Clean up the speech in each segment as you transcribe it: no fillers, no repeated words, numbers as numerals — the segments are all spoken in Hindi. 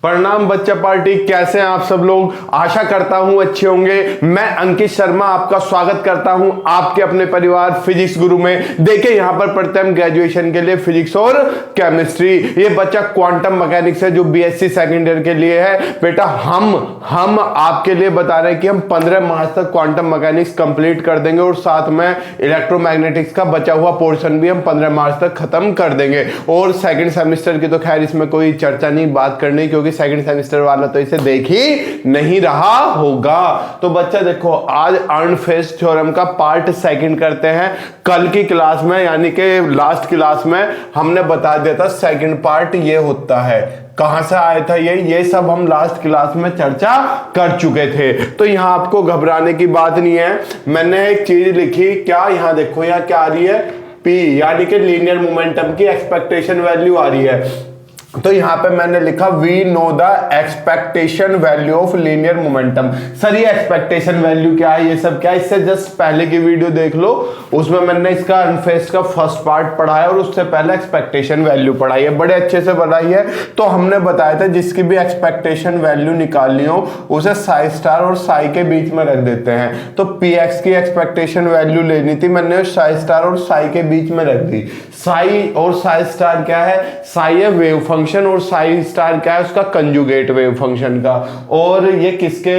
प्रणाम बच्चा पार्टी, कैसे हैं आप सब लोग। आशा करता हूं अच्छे होंगे। मैं अंकित शर्मा आपका स्वागत करता हूं आपके अपने परिवार फिजिक्स गुरु में। देखिए यहां पर पढ़ते हैं हम ग्रेजुएशन के लिए फिजिक्स और केमिस्ट्री। ये बच्चा क्वांटम मैकेनिक्स है जो बीएससी सेकंड ईयर के लिए है। बेटा हम आपके लिए बता रहे हैं कि हम 15 मार्च तक क्वांटम मैकेनिक्स कंप्लीट कर देंगे और साथ में इलेक्ट्रोमैग्नेटिक्स का बचा हुआ पोर्शन भी हम 15 मार्च तक खत्म कर देंगे। और सेकंड सेमेस्टर की तो खैर इसमें कोई चर्चा नहीं, बात करने, क्योंकि सेकंड सेमेस्टर वाला तो इसे देख ही नहीं रहा होगा। तो बच्चा देखो, आज अर्नफेस्ट थ्योरम का पार्ट सेकंड करते हैं। कल की क्लास में यानी कि लास्ट क्लास में हमने बता दिया था सेकंड पार्ट ये होता है। कहां से आया था ये सब हम लास्ट क्लास में चर्चा कर चुके थे। तो यहां आपको घबराने की बात नहीं है। मैंने एक चीज लिखी, क्या यहां देखो, यहां क्या आ रही है, पी यानी कि लीनियर मोमेंटम की एक्सपेक्टेशन वैल्यू आ रही है। तो यहां पे मैंने लिखा we know the expectation value of linear momentum. Sir ये एक्सपेक्टेशन वैल्यू क्या है, ये सब क्या है, इससे जस्ट पहले की वीडियो देख लो, उसमें मैंने इसका अनफेस्ट का फर्स्ट पार्ट पढ़ा है और उससे पहले एक्सपेक्टेशन वैल्यू पढ़ाई है, बड़े अच्छे से पढ़ाई है। तो हमने बताया था जिसकी भी एक्सपेक्टेशन वैल्यू निकालनी हो उसे साई स्टार और साई के बीच में रख देते हैं। तो पी एक्स की एक्सपेक्टेशन वैल्यू लेनी थी, मैंने साई स्टार और साई के बीच में रख दी। साई और साई स्टार क्या है, साई है वेव फंक्शन और साई स्टार क्या है, उसका कंजुगेट वेव फंक्शन का। और ये किसके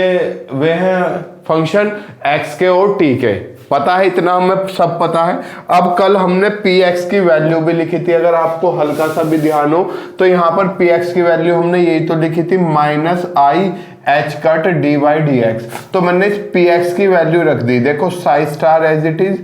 वे हैं फंक्शन, एक्स के और टी के। पता है, इतना हमें सब पता है। अब कल हमने पी एक्स की वैल्यू भी लिखी थी, अगर आपको हल्का सा भी ध्यान हो तो यहाँ पर पी एक्स की वैल्यू हमने यही तो लिखी थी, minus I H cut d by D x. तो मैंने इस पी एक्स की वैल्यू रख दी, देखो psi star as it is,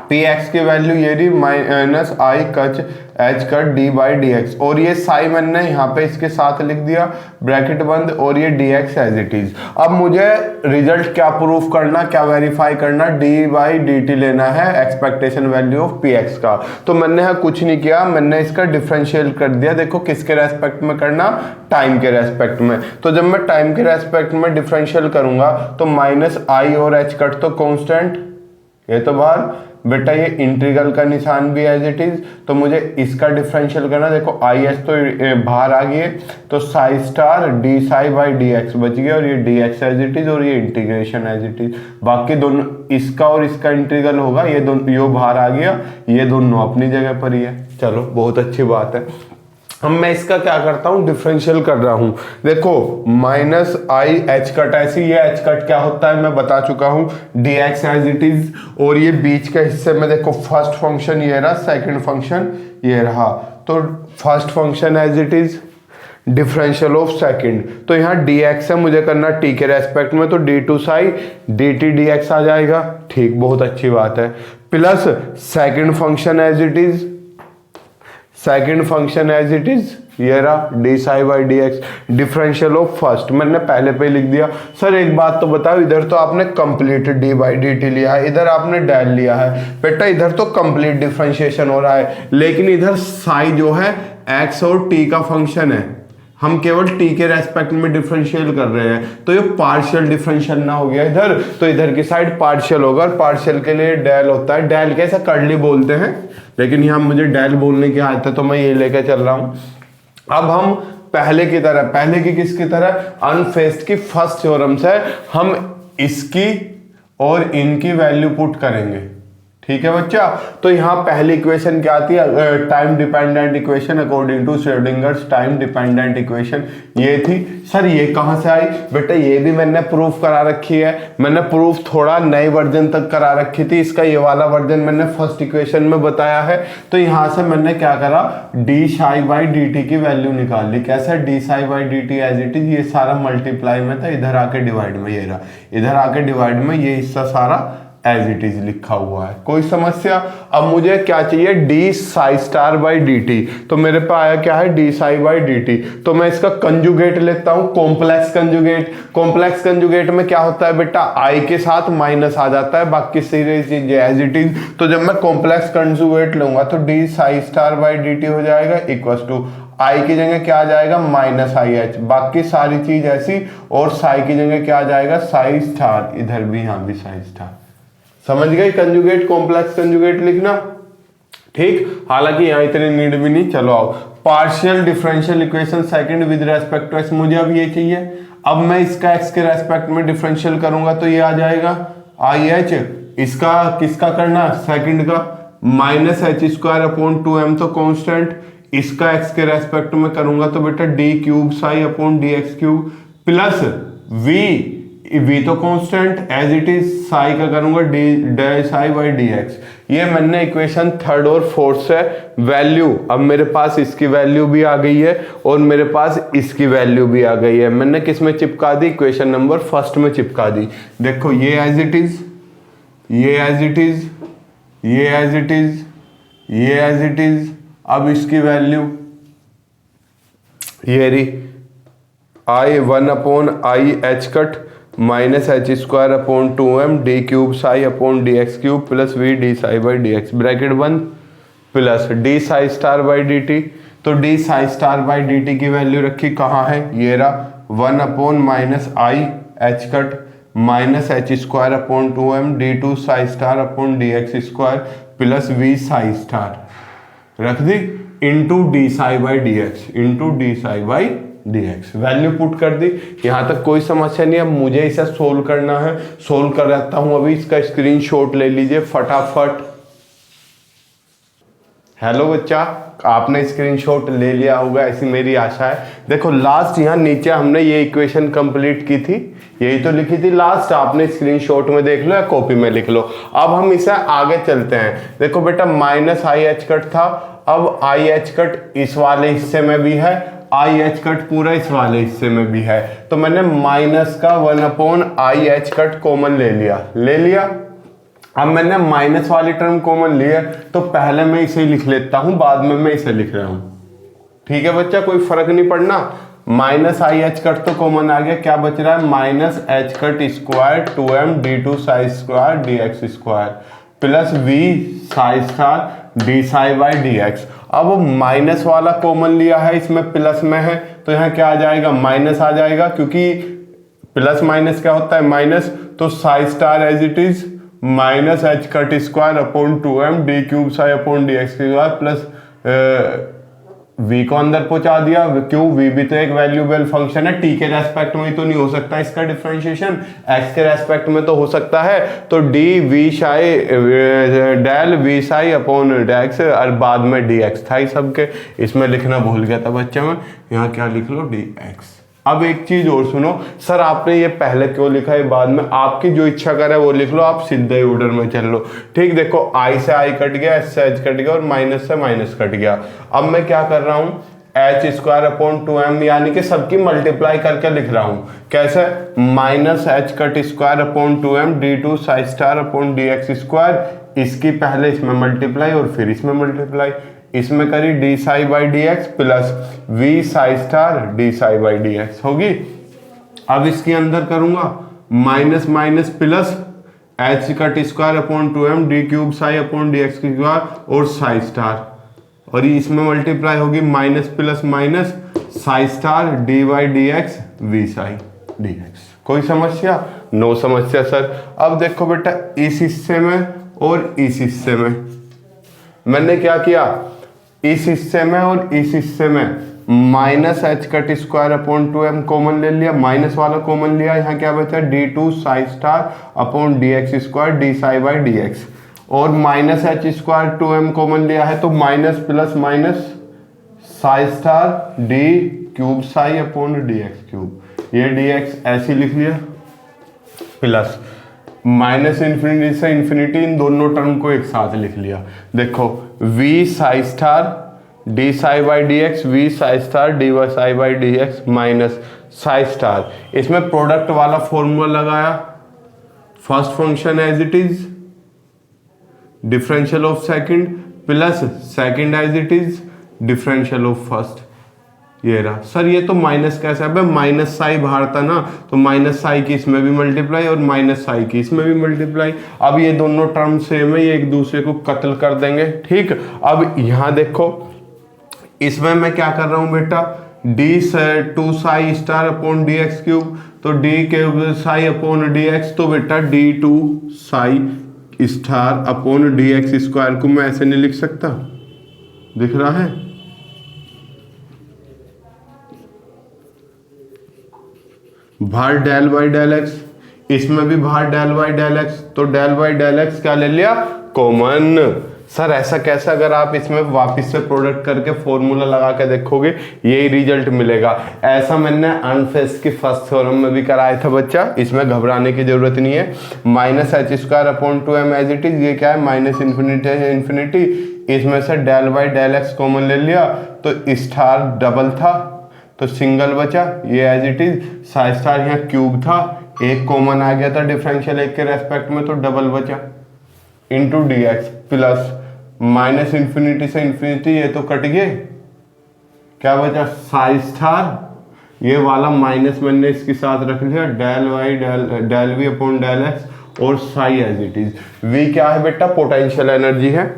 p x की वैल्यू ये रही माइनस आई कच h cut d by D x. और ये साई मैंने यहाँ पे इसके साथ लिख दिया ब्रैकेट बंद, और ये D x as it is. अब मुझे रिजल्ट क्या प्रूफ करना, क्या वेरीफाई करना, डी बाई डी टी लेना है expectation value of p x का। तो मैंने यहाँ कुछ नहीं किया, मैंने इसका डिफरेंशियल कर दिया। देखो किसके रेस्पेक्ट में करना, टाइम के रेस्पेक्ट में। तो जब मैं टाइम के रेस्पेक्ट में डिफरेंशियल करूंगा तो माइनस आई और एच कट तो कॉन्स्टेंट, ये तो बाहर, बेटा ये इंटीग्रल का निशान भी एज इट इज। तो मुझे इसका डिफरेंशियल करना, देखो आई एस तो बाहर आ गई है, तो psi star d psi by D x बच गया, और ये D x as it is और ये इंटीग्रेशन एज इट इज। बाकी दोनों इसका और इसका इंटीग्रल होगा, ये दोनों यो बाहर आ गया, ये दोनों अपनी जगह पर ही है। चलो बहुत अच्छी बात है। अब मैं इसका क्या करता हूं, डिफरेंशियल कर रहा हूं। देखो माइनस आई एच कट, ऐसी ये एच कट क्या होता है मैं बता चुका हूं, d x as it is. और ये बीच के हिस्से में देखो फर्स्ट फंक्शन ये रहा, सेकंड फंक्शन ये रहा। तो first function as it is, differential of second, तो यहाँ डी एक्स है, मुझे करना टी के रेस्पेक्ट में, तो D two psi D T D X आ जाएगा। ठीक, बहुत अच्छी बात है। Plus second function as it is, second function as it is ये रहा D psi by D X, differential of first मैंने पहले पे लिख दिया। सर एक बात तो बताओ, इधर तो आपने complete D by D T लिया है, इधर आपने डेल लिया है। बेटा इधर तो कंप्लीट डिफरेंशिएशन हो रहा है, लेकिन इधर साई जो है एक्स और टी का फंक्शन है, हम केवल टी के रेस्पेक्ट में डिफरेंशियल कर रहे हैं। तो ये पार्शियल डिफरेंशियल ना हो गया इधर, तो इधर की साइड पार्शियल होगा, और पार्शियल के लिए डेल होता है। डेल कैसे कर्ली बोलते हैं, लेकिन यहाँ मुझे डेल बोलने की आदत है तो मैं ये लेकर चल रहा हूँ। अब हम पहले की तरह, पहले की किसकी तरह, अनफेस्ट की फर्स्ट थ्योरम से हम इसकी और इनकी वैल्यू पुट करेंगे। ठीक है बच्चा। तो यहाँ पहली इक्वेशन क्या आती है, time dependent equation according to Schrodinger's time dependent equation, ये थी। सर ये कहाँ से आई, बेटा ये भी मैंने प्रूफ करा रखी है। मैंने प्रूफ थोड़ा नए वर्जन तक करा रखी थी, इसका ये वाला वर्जन मैंने फर्स्ट इक्वेशन में बताया है। तो यहाँ से मैंने क्या करा, d psi by D T की वैल्यू निकाल ली। कैसे, d psi by D t as it is, ये सारा मल्टीप्लाई में था, इधर आके डिवाइड में ये रहा, इधर आके डिवाइड में ये हिस्सा सारा एज इट इज लिखा हुआ है। कोई समस्या। अब मुझे क्या चाहिए, D psi star by D T. तो मेरे पे आया क्या है, D psi by D T. तो मैं इसका कंजुगेट लेता हूं, कॉम्प्लेक्स कंजुगेट। कॉम्प्लेक्स कंजुगेट में क्या होता है बेटा, आई के साथ माइनस आ जाता है, बाकी सारी चीज एज इट इज। तो जब मैं कॉम्प्लेक्स कंजुगेट लूंगा तो D psi star by D T हो जाएगा इक्वल टू आई की जगह क्या आ जाएगा, माइनस आई एच, बाकी सारी चीज ऐसी, और साई की जगह क्या आ जाएगा, साई स्टार, इधर भी यहाँ भी साई स्टार। समझ गए, कंजुगेट कॉम्प्लेक्स कंजुगेट लिखना। ठीक, हालांकि यहाँ इतनी नीड भी नहीं। चलो आओ, partial differential equation second with respect to x, मुझे अब ये चाहिए। अब मैं इसका एक्स के रेस्पेक्ट में डिफरेंशियल करूंगा तो ये आ जाएगा आई एच, इसका किसका करना, सेकंड का, minus H square upon 2m तो कांस्टेंट, इसका एक्स के रेस्पेक्ट में करूंगा तो बेटा d cube psi upon D x cube plus v तो constant as it is, psi का करूंगा d psi by D x. ये मैंने इक्वेशन थर्ड और फोर्थ से वैल्यू, अब मेरे पास इसकी वैल्यू भी आ गई है और मेरे पास इसकी वैल्यू भी आ गई है, मैंने किस में चिपका दी, इक्वेशन नंबर फर्स्ट में चिपका दी। देखो ये एज इट इज, ये एज इट इज, ये एज इट इज, ये एज इट इज। अब इसकी वैल्यू ये रही I 1 upon I H cut minus H square upon 2m D cube psi upon D x cube plus V D psi by D X bracket बंद plus D psi star by D T. तो D psi star by D T की वैल्यू रखी कहाँ है, ये रहा 1 upon minus I H cut minus H square upon 2m D two psi star upon D x square plus we psi star रख दी into D psi by D X, into D psi by dx, value put कर दी। यहां तक कोई समस्या नहीं। अब मुझे इसे सोल्व करना है, सोल्व कर रहता हूं अभी, इसका स्क्रीनशॉट ले लीजिए फटाफट। हेलो बच्चा, आपने स्क्रीनशॉट ले लिया होगा ऐसी मेरी आशा है। देखो लास्ट यहाँ नीचे हमने ये इक्वेशन कंप्लीट की थी, यही तो लिखी थी लास्ट, आपने स्क्रीनशॉट में देख लो या कॉपी में लिख लो। अब हम इसे आगे चलते हैं। देखो बेटा माइनस आई एच कट था, अब आई एच कट इस वाले हिस्से में भी है, आई एच कट पूरा इस वाले हिस्से में भी है, तो मैंने माइनस का 1 upon I H cut common ले लिया। अब मैंने माइनस वाली टर्म कॉमन लिया तो पहले मैं इसे लिख लेता हूं, बाद में मैं इसे लिख रहा हूं। ठीक है बच्चा, कोई फर्क नहीं पड़ना। माइनस आई एच कट तो कॉमन आ गया, क्या बच रहा है, minus H cut square 2m D two psi square d x square plus we psi star d psi by D x. अब माइनस वाला कॉमन लिया है, इसमें प्लस में है तो यहाँ क्या आ जाएगा, माइनस आ जाएगा, क्योंकि प्लस माइनस क्या होता है माइनस। तो psi star as it is minus H cut square upon 2m D cube psi upon D x square plus v को अंदर पहुंचा दिया, क्यों, v भी तो एक वैल्यूएबल फंक्शन है, t के रेस्पेक्ट में ही तो नहीं हो सकता इसका डिफरेंशिएशन, x के रेस्पेक्ट में तो हो सकता है। तो D V psi del V psi upon dex और बाद में dx था ही सबके, इसमें लिखना भूल गया था बच्चा मैं, यहाँ क्या लिख लो dx। अब एक चीज और सुनो, सर आपने ये पहले क्यों लिखा है बाद में, आपकी जो इच्छा करे वो लिख लो, आप सीधे ऑर्डर में चल लो। ठीक, देखो आई से आई कट गया, एच से एच कट गया और माइनस से माइनस कट गया। अब मैं क्या कर रहा हूँ, एच स्क्वायर अपॉन 2m यानी कि सबकी मल्टीप्लाई करके लिख रहा हूँ। कैसे, minus H cut square upon 2m D two psi star upon D x square, इसकी पहले इसमें मल्टीप्लाई और फिर इसमें मल्टीप्लाई, इसमें करी d psi by D x plus we psi star d psi by D x होगी। अब इसके अंदर करूंगा minus minus plus h cut square upon 2m D cube psi upon D x square और साई स्टार, और ये इसमें मल्टीप्लाई होगी minus plus minus psi star d by D x v psi d x. कोई समस्या, नो समस्या सर। अब देखो बेटा इस हिस्से में और इस हिस्से में मैंने क्या किया, इस हिस्से में और इस हिस्से में minus H cut square upon 2m common ले लिया, माइनस वाला कॉमन लिया, यहाँ क्या बचा D two psi star upon D x square D psi by D x, और minus H square 2m common लिया है तो minus plus minus psi star D cube psi upon D x cube, ये डी एक्स ऐसे लिख लिया प्लस माइनस इन्फिनिटी से इन्फिनिटी, इन दोनों टर्म को एक साथ लिख लिया। देखो v psi star d psi by D x, v psi star d y psi by D x minus psi star, इसमें प्रोडक्ट वाला फॉर्मूला लगाया, first function as it is differential of second plus second as it is differential of first. ये रहा सर, ये तो माइनस कैसे, अब माइनस साई बाहर था ना, तो माइनस साई की इसमें भी मल्टीप्लाई और माइनस साई की इसमें भी मल्टीप्लाई। अब ये दोनों टर्म सेम है, ये एक दूसरे को कत्ल कर देंगे। ठीक, अब यहाँ देखो इसमें मैं क्या कर रहा हूँ बेटा, डी से two psi star upon D x cube, तो डी के साई अपॉन डी एक्स, तो बेटा d two psi star upon D x square को मैं ऐसे नहीं लिख सकता, दिख रहा है, भार डेल बाई डेल एक्स, इसमें भी भार डेल बाई डेल एक्स, तो डेल बाई डेल एक्स क्या ले लिया, कॉमन। सर ऐसा कैसे, अगर आप इसमें वापस से प्रोडक्ट करके फॉर्मूला लगा के देखोगे यही रिजल्ट मिलेगा। ऐसा मैंने अनफेस्ट की फर्स्ट थ्योरम में भी कराया था बच्चा, इसमें घबराने की जरूरत नहीं है। Minus H square upon 2m as it is, ये क्या है माइनस इन्फिनिटी है इन्फिनिटी, इसमें से del by del x common ले लिया तो स्टार डबल था तो सिंगल बचा, ये as it is. Psi star यहाँ क्यूब था, एक कॉमन आ गया था डिफरेंशियल एक के रेस्पेक्ट में तो डबल बचा, into D x plus minus infinity से इन्फिनिटी ये तो कट गए, क्या बचा साई स्टार, ये वाला माइनस मैंने इसके साथ रख लिया, del Y del V upon del X और psi as it is. V क्या है बेटा, पोटेंशियल एनर्जी है।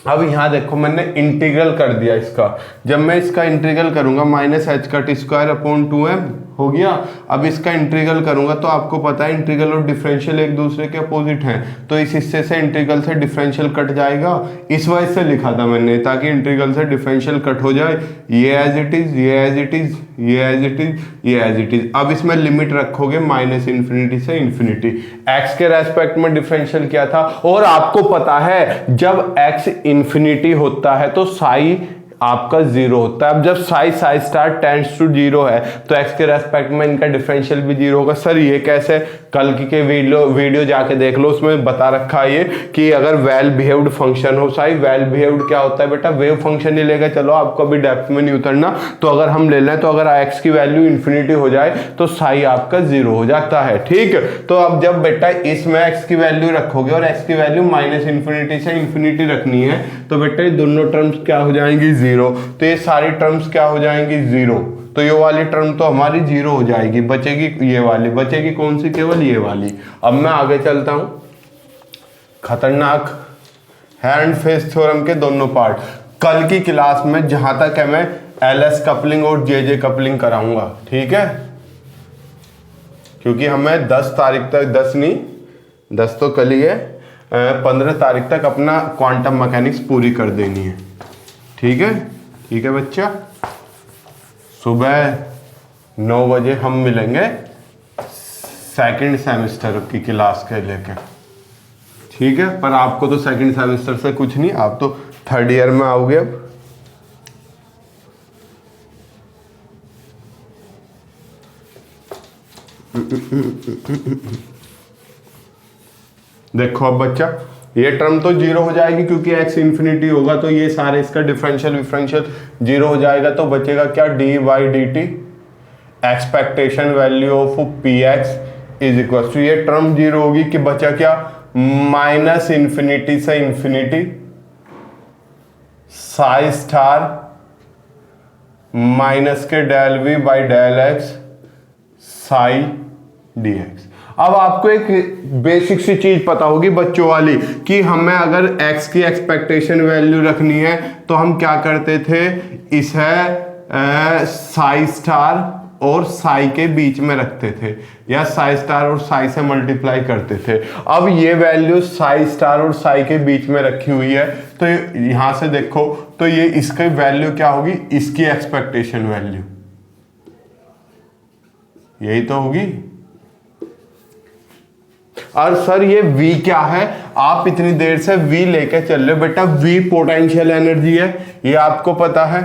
अब यहाँ देखो मैंने इंटीग्रल कर दिया इसका, जब मैं इसका इंटीग्रल करूंगा minus H cut square upon 2m हो गया। अब इसका इंटीग्रल करूंगा तो आपको पता है इंटीग्रल और डिफरेंशियल एक दूसरे के अपोजिट हैं, तो इस हिस्से से इंटीग्रल से डिफरेंशियल कट जाएगा, इस वजह से लिखा था मैंने ताकि इंटीग्रल से डिफरेंशियल कट हो जाए। ये एज इट इज, ये एज इट इज, ये एज इट इज, ये एज इट इज। अब इसमें लिमिट रखोगे माइनस इन्फिनिटी से इन्फिनिटी, एक्स के रेस्पेक्ट में डिफरेंशियल किया था और आपको पता है जब एक्स इन्फिनिटी होता है तो साई आपका जीरो होता है। अब जब psi star tends to zero है तो एक्स के रेस्पेक्ट में इनका डिफरेंशियल भी जीरो होगा। सर ये कैसे, कल की के वीडियो जाके देख लो, उसमें बता रखा है ये कि अगर वेल बिहेव्ड फंक्शन हो, साई वेल बिहेव्ड क्या होता है बेटा, वेव फंक्शन ही लेगा। चलो आपको अभी डेप्थ में नहीं उतरना, तो अगर हम ले लें तो अगर एक्स की वैल्यू इन्फिनिटी हो जाए तो साई आपका जीरो हो जाता है, ठीक। तो अब जब बेटा इसमें एक्स की वैल्यू रखोगे और एक्स की वैल्यू माइनस इन्फिनिटी से इन्फिनिटी रखनी है तो बेटा ये दोनों टर्म्स क्या हो जाएंगी, जीरो। तो ये सारी टर्म्स क्या हो जाएंगी, जीरो। तो ये वाली टर्म तो हमारी जीरो हो जाएगी, बचेगी ये वाली, बचेगी कौन सी, केवल ये वाली। अब मैं आगे चलता हूं, खतरनाक हैंड फेस थ्योरम के दोनों पार्ट कल की क्लास में जहां तक है मैं एलएस कपलिंग और जेजे कपलिंग कराऊंगा, ठीक है, क्योंकि हमें 10 तारीख तक, 10 नहीं 10 तो कल ही है, 15 तारीख तक अपना क्वांटम मैकेनिक्स पूरी कर देनी है, ठीक है। ठीक है बच्चा, सुबह 9 बजे हम मिलेंगे सेकंड सेमेस्टर की क्लास के लेकर, ठीक है। पर आपको तो सेकंड सेमेस्टर से कुछ नहीं, आप तो थर्ड ईयर में आओगे। अब देखो अब बच्चा, ये टर्म तो जीरो हो जाएगी क्योंकि एक्स इन्फिनिटी होगा तो ये सारे इसका डिफरेंशियल जीरो हो जाएगा, तो बचेगा क्या, d by D t expectation value of p x is equal to, ये टर्म जीरो होगी कि बचा क्या, माइनस इन्फिनिटी से इन्फिनिटी साई स्टार माइनस के del v by del x psi d x. अब आपको एक बेसिक सी चीज पता होगी बच्चों वाली कि हमें अगर x की एक्सपेक्टेशन वैल्यू रखनी है तो हम क्या करते थे, इसे साई स्टार और साई के बीच में रखते थे या साई स्टार और साई से मल्टीप्लाई करते थे। अब ये वैल्यू साई स्टार और साई के बीच में रखी हुई है तो यहां से देखो तो ये इसकी वैल्यू क्या होगी, इसकी एक्सपेक्टेशन वैल्यू यही तो होगी। और सर ये V क्या है, आप इतनी देर से V लेके चल रहे हो बेटा, V पोटेंशियल एनर्जी है, ये आपको पता है।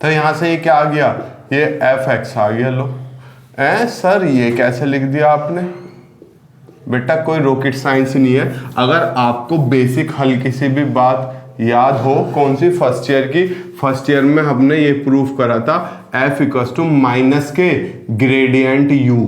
तो यहां से ये क्या आ गया, ये Fx आ गया। लो सर ये कैसे लिख दिया आपने, बेटा कोई रॉकेट साइंस नहीं है। अगर आपको बेसिक हल्की सी भी बात याद हो, कौन सी, फर्स्ट ईयर की, फर्स्ट ईयर में हमने ये प्रूफ करा था F इक्वल टू माइनस के ग्रेडियंट U,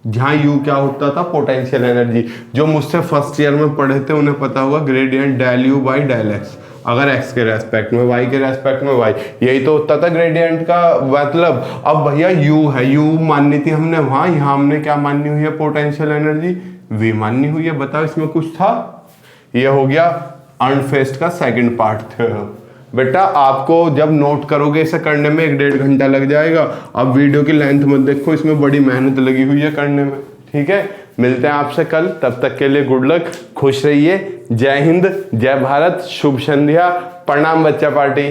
जहां U क्या होता था, पोटेंशियल एनर्जी। जो मुझसे फर्स्ट ईयर में पढ़े थे उन्हें पता होगा gradient del U by del x, अगर x के रेस्पेक्ट में, y के रेस्पेक्ट में y, यही तो होता था ग्रेडियंट का मतलब। अब भैया U है, U माननी थी हमने वहां, यहाँ हमने क्या माननी हुई है, पोटेंशियल एनर्जी V माननी हुई है। बताओ इसमें कुछ था, ये हो गया अनफेस्ट का सेकंड पार्ट था। बेटा आपको जब नोट करोगे इसे करने में 1-1.5 घंटा लग जाएगा। अब वीडियो की लेंथ मत देखो, इसमें बड़ी मेहनत लगी हुई है करने में, ठीक है। मिलते हैं आपसे कल, तब तक के लिए गुड लक, खुश रहिए। जय हिंद, जय भारत, शुभ संध्या, प्रणाम बच्चा पार्टी।